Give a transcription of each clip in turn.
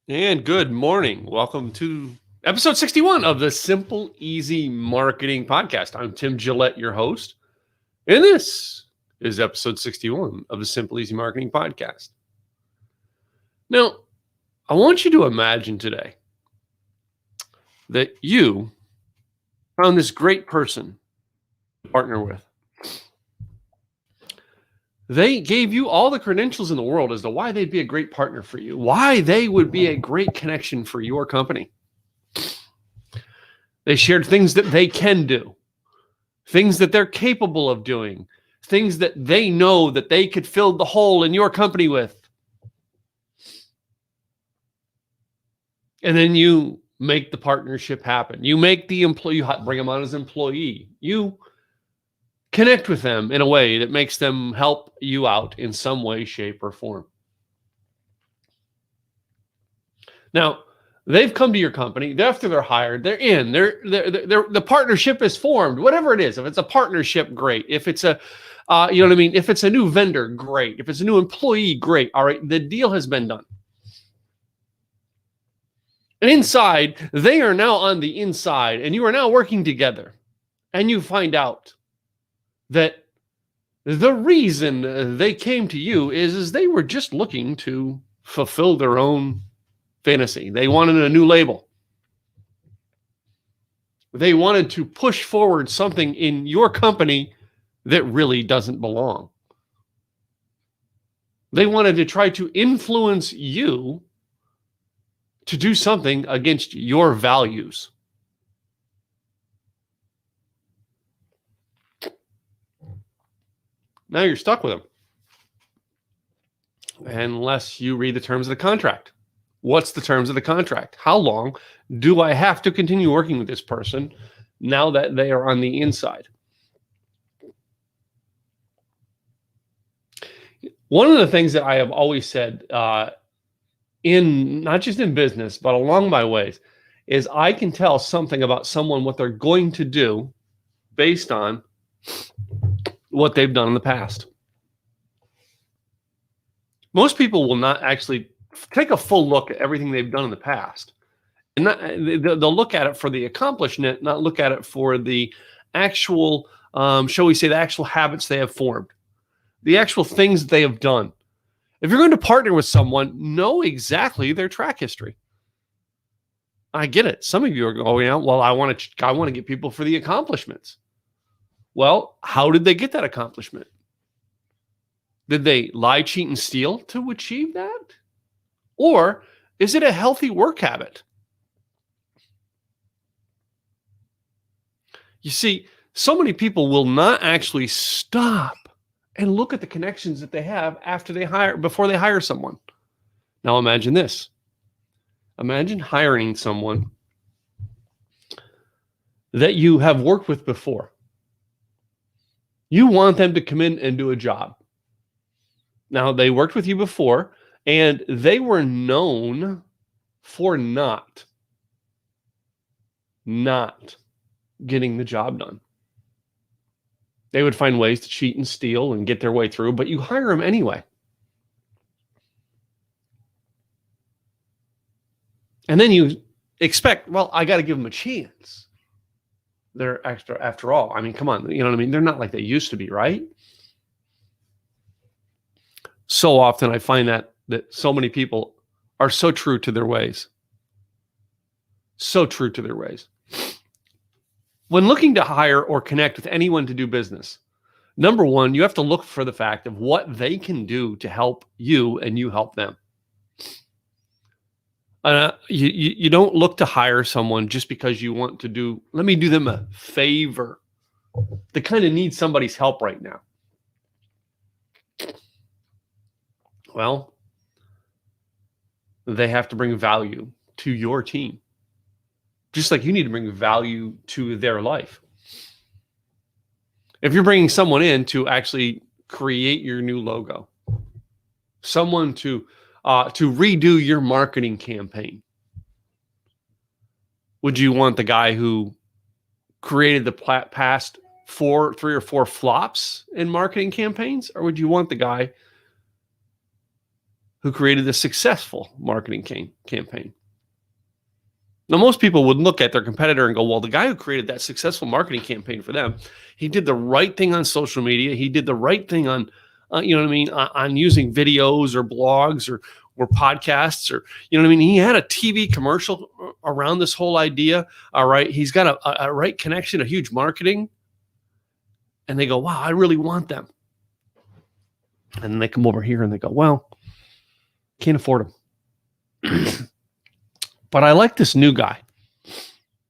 And good morning. Welcome to episode 61 of the Simple Easy Marketing Podcast. I'm Tim Gillette, your host, and this is episode 61 of the Simple Easy Marketing Podcast. Now, I want you to imagine today that you found this great person to partner with. They gave you all the credentials in the world as to why they'd be a great partner for you, why they would be a great connection for your company. They shared things that they can do, things that they're capable of doing, things that they know that they could fill the hole in your company with. And then you make the partnership happen. You make the employee, you bring them on as an employee. You connect with them in a way that makes them help you out in some way, shape, or form. Now, they've come to your company. After they're hired, they're in. The partnership is formed. Whatever it is, if it's a partnership, great. If it's a, If it's a new vendor, great. If it's a new employee, great. All right, the deal has been done. And inside, they are now on the inside, and you are now working together. And you find out that the reason they came to you is they were just looking to fulfill their own fantasy. They wanted a new label. They wanted to push forward something in your company that really doesn't belong. They wanted to try to influence you to do something against your values. Now you're stuck with them. Unless you read the terms of the contract. What's the terms of the contract? How long do I have to continue working with this person now that they are on the inside? One of the things that I have always said, in not just in business, but along my ways, is I can tell something about someone, what they're going to do based on what they've done in the past. Most people will not actually take a full look at everything they've done in the past. And they'll look at it for the accomplishment, not look at it for the actual, shall we say, the actual habits they have formed, the actual things that they have done. If you're going to partner with someone, know exactly their track history. I get it. Some of you are going out, well, I want to get people for the accomplishments. Well, how did they get that accomplishment? Did they lie, cheat, and steal to achieve that? Or is it a healthy work habit? You see, so many people will not actually stop and look at the connections that they have before they hire someone. Now imagine this. Imagine hiring someone that you have worked with before. You want them to come in and do a job. Now, they worked with you before, and they were known for not getting the job done. They would find ways to cheat and steal and get their way through, but you hire them anyway. And then you expect, well, I got to give them a chance. They're extra after all. I mean, come on, you know what I mean? They're not like they used to be, right? So often I find that so many people are so true to their ways. So true to their ways. When looking to hire or connect with anyone to do business, number one, you have to look for the fact of what they can do to help you and you help them. You don't look to hire someone just because you want to let me do them a favor. They kind of need somebody's help right now. Well, they have to bring value to your team, just like you need to bring value to their life. If you're bringing someone in to actually create your new logo, someone to redo your marketing campaign, would you want the guy who created the past 3 or 4 flops in marketing campaigns, or would you want the guy who created a successful marketing campaign. Now, most people would look at their competitor and go, well, the guy who created that successful marketing campaign for them, he did the right thing on social media. He did the right thing on, on using videos or blogs or podcasts or, he had a TV commercial around this whole idea. All right. He's got a right connection, a huge marketing. And they go, wow, I really want them. And then they come over here and they go, well, can't afford them. But I like this new guy.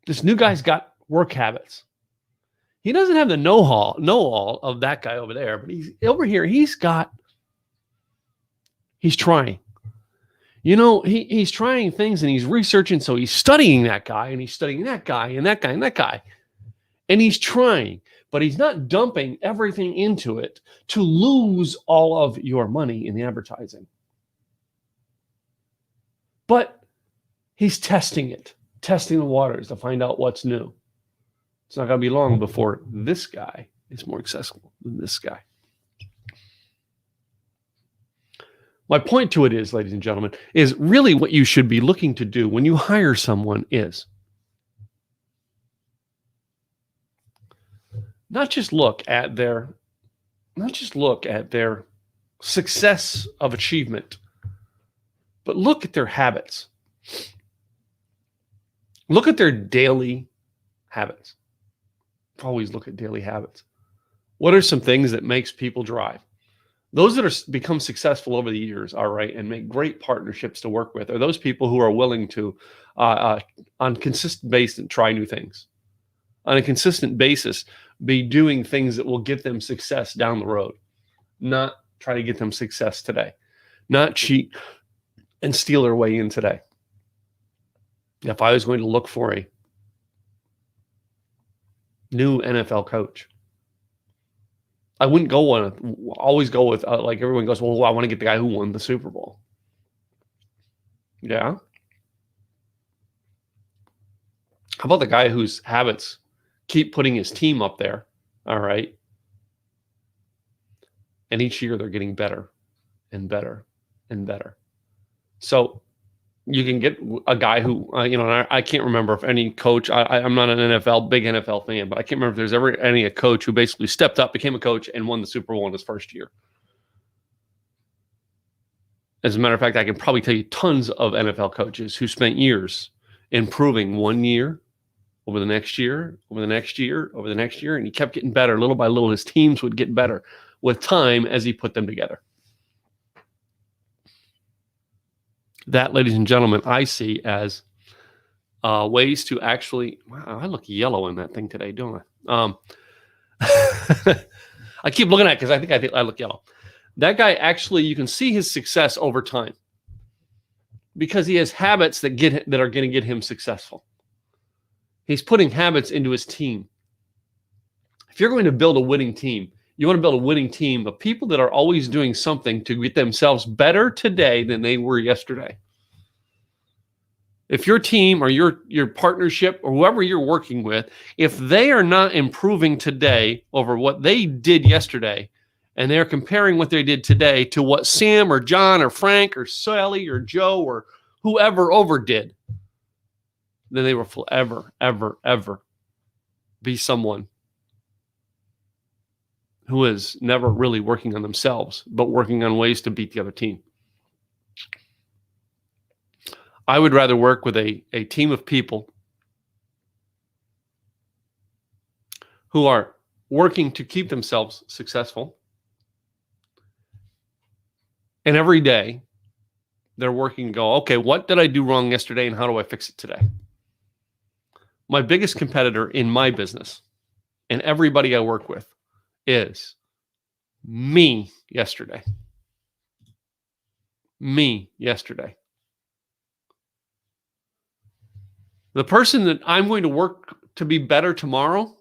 This new guy's got work habits. He doesn't have the know-all of that guy over there, but he's over here. He's trying. He's trying things and he's researching. So he's studying that guy and he's studying that guy and that guy and that guy. And he's trying, but he's not dumping everything into it to lose all of your money in the advertising. But he's testing the waters to find out what's new. It's not going to be long before this guy is more accessible than this guy. My point to it is, ladies and gentlemen, is really what you should be looking to do when you hire someone is not just look at their success of achievement, but look at their habits. Look at their daily habits. Always look at daily habits. What are some things that makes people drive? Those that are become successful over the years, all right, and make great partnerships to work with are those people who are willing to, on a consistent basis, try new things. On a consistent basis, be doing things that will get them success down the road. Not try to get them success today. Not cheat and steal their way in today. If I was going to look for a new NFL coach, I wouldn't always go with like everyone goes, well, I want to get the guy who won the Super Bowl. Yeah. How about the guy whose habits keep putting his team up there? All right. And each year they're getting better and better and better. So you can get a guy who, I can't remember if any coach, I'm not an big NFL fan, but I can't remember if there's ever a coach who basically stepped up, became a coach, and won the Super Bowl in his first year. As a matter of fact, I can probably tell you tons of NFL coaches who spent years improving 1 year, over the next year, over the next year, over the next year, and he kept getting better. Little by little, his teams would get better with time as he put them together. That, ladies and gentlemen, I see as ways to actually. Wow, I look yellow in that thing today, don't I? I keep looking at it because I think I look yellow. That guy actually, you can see his success over time because he has habits that are going to get him successful. He's putting habits into his team. If you're going to build a winning team, you want to build a winning team of people that are always doing something to get themselves better today than they were yesterday. If your team or your partnership or whoever you're working with, if they are not improving today over what they did yesterday, and they're comparing what they did today to what Sam or John or Frank or Sally or Joe or whoever over did, then they will forever, ever, ever be someone who is never really working on themselves, but working on ways to beat the other team. I would rather work with a team of people who are working to keep themselves successful. And every day they're working to go, okay, what did I do wrong yesterday and how do I fix it today? My biggest competitor in my business and everybody I work with is me yesterday. Me yesterday. The person that I'm going to work to be better tomorrow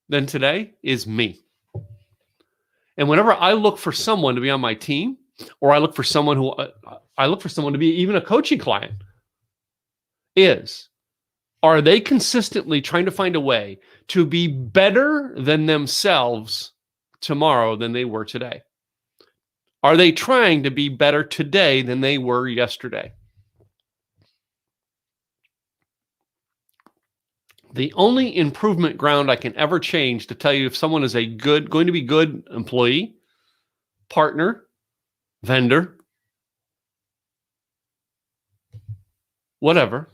than today is me. And whenever I look for someone to be on my team, or I look for someone to be even a coaching client, are they consistently trying to find a way to be better than themselves tomorrow than they were today? Are they trying to be better today than they were yesterday? The only improvement ground I can ever change to tell you if someone is going to be good employee, partner, vendor, whatever,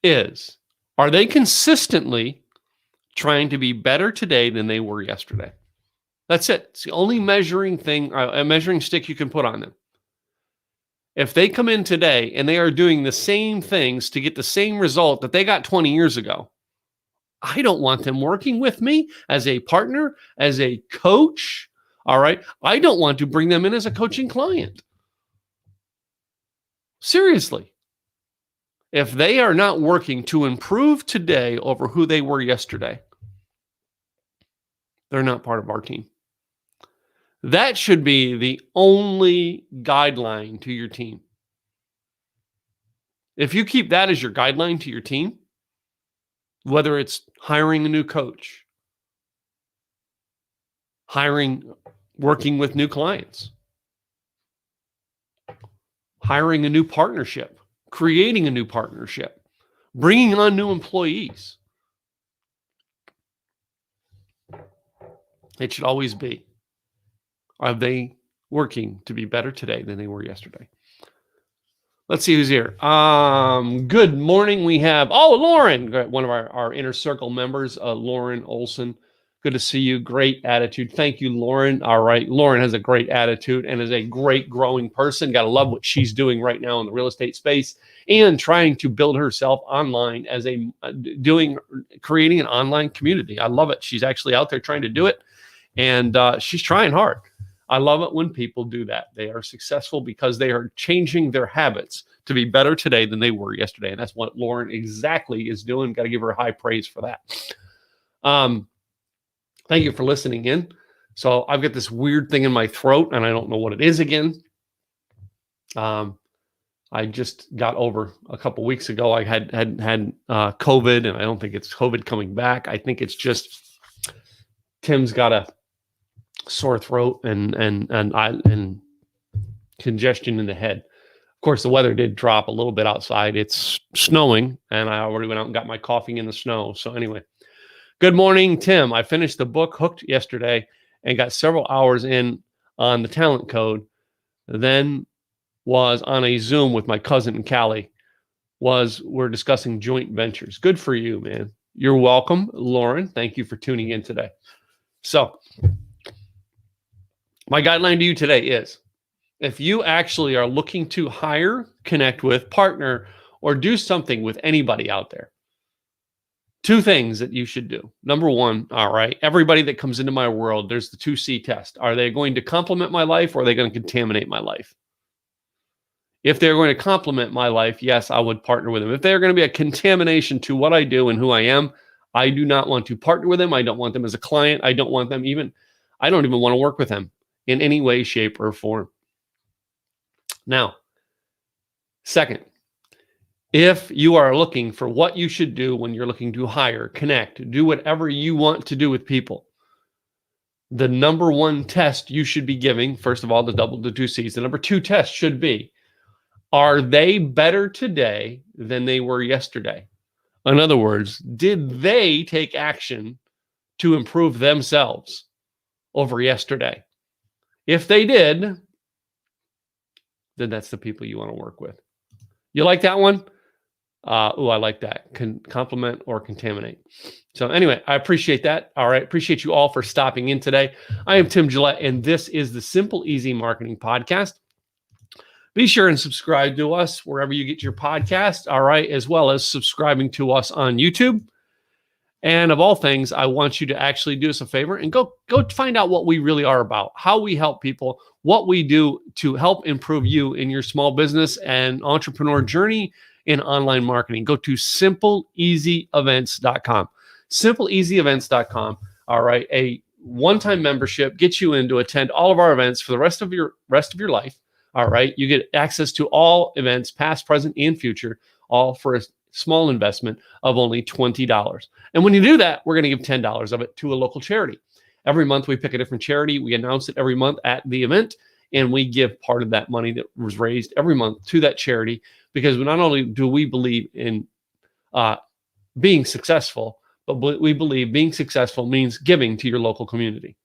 is, are they consistently trying to be better today than they were yesterday? That's it. It's the only measuring thing, a measuring stick you can put on them. If they come in today and they are doing the same things to get the same result that they got 20 years ago, I don't want them working with me as a partner, as a coach. All right. I don't want to bring them in as a coaching client. Seriously. If they are not working to improve today over who they were yesterday, they're not part of our team. That should be the only guideline to your team. If you keep that as your guideline to your team, whether it's hiring a new coach, working with new clients, hiring a new partnership, creating a new partnership, bringing on new employees, it should always be, are they working to be better today than they were yesterday? Let's see who's here. Good morning. We have, Lauren, one of our inner circle members, Lauren Olson. Good to see you. Great attitude. Thank you, Lauren. All right. Lauren has a great attitude and is a great growing person. Got to love what she's doing right now in the real estate space and trying to build herself online as creating an online community. I love it. She's actually out there trying to do it, and she's trying hard. I love it when people do that. They are successful because they are changing their habits to be better today than they were yesterday. And that's what Lauren exactly is doing. Got to give her high praise for that. Thank you for listening in. So I've got this weird thing in my throat and I don't know what it is again. I just got over a couple weeks ago. I had COVID, and I don't think it's COVID coming back. I think it's just Tim's got a sore throat and congestion in the head. Of course, the weather did drop a little bit outside. It's snowing, and I already went out and got my coffee in the snow. So anyway, good morning, Tim. I finished the book Hooked yesterday and got several hours in on the talent code. Then was on a Zoom with my cousin Callie. We're discussing joint ventures. Good for you, man. You're welcome, Lauren. Thank you for tuning in today. So my guideline to you today is, if you actually are looking to hire, connect with, partner, or do something with anybody out there, two things that you should do. Number one, all right, everybody that comes into my world, there's the 2C test. Are they going to complement my life, or are they going to contaminate my life? If they're going to complement my life, yes, I would partner with them. If they're going to be a contamination to what I do and who I am, I do not want to partner with them. I don't want them as a client. I don't want them I don't even want to work with them in any way, shape, or form. Now, second, if you are looking for what you should do when you're looking to hire, connect, do whatever you want to do with people, the number one test you should be giving, first of all, the 2Cs, the number two test should be, are they better today than they were yesterday? In other words, did they take action to improve themselves over yesterday? If they did, then that's the people you want to work with. You like that one? I like that. Complement or contaminate. So anyway, I appreciate that. All right. Appreciate you all for stopping in today. I am Tim Gillette, and this is the Simple Easy Marketing Podcast. Be sure and subscribe to us wherever you get your podcast. All right. As well as subscribing to us on YouTube. And of all things, I want you to actually do us a favor and go find out what we really are about, how we help people, what we do to help improve you in your small business and entrepreneur journey in online marketing. Go to simpleeasyevents.com. Simpleeasyevents.com. All right. A one-time membership gets you in to attend all of our events for the rest of your life. All right. You get access to all events, past, present, and future, all for a small investment of only $20. And when you do that, we're going to give $10 of it to a local charity. Every month we pick a different charity. We announce it every month at the event, and we give part of that money that was raised every month to that charity, because not only do we believe in being successful, but we believe being successful means giving to your local community.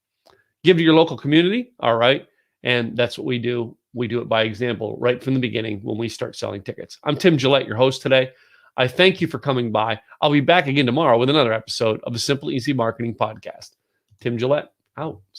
Give to your local community, all right? And that's what we do. We do it by example right from the beginning when we start selling tickets. I'm Tim Gillette, your host today. I thank you for coming by. I'll be back again tomorrow with another episode of the Simple Easy Marketing Podcast. Tim Gillette, out. See you.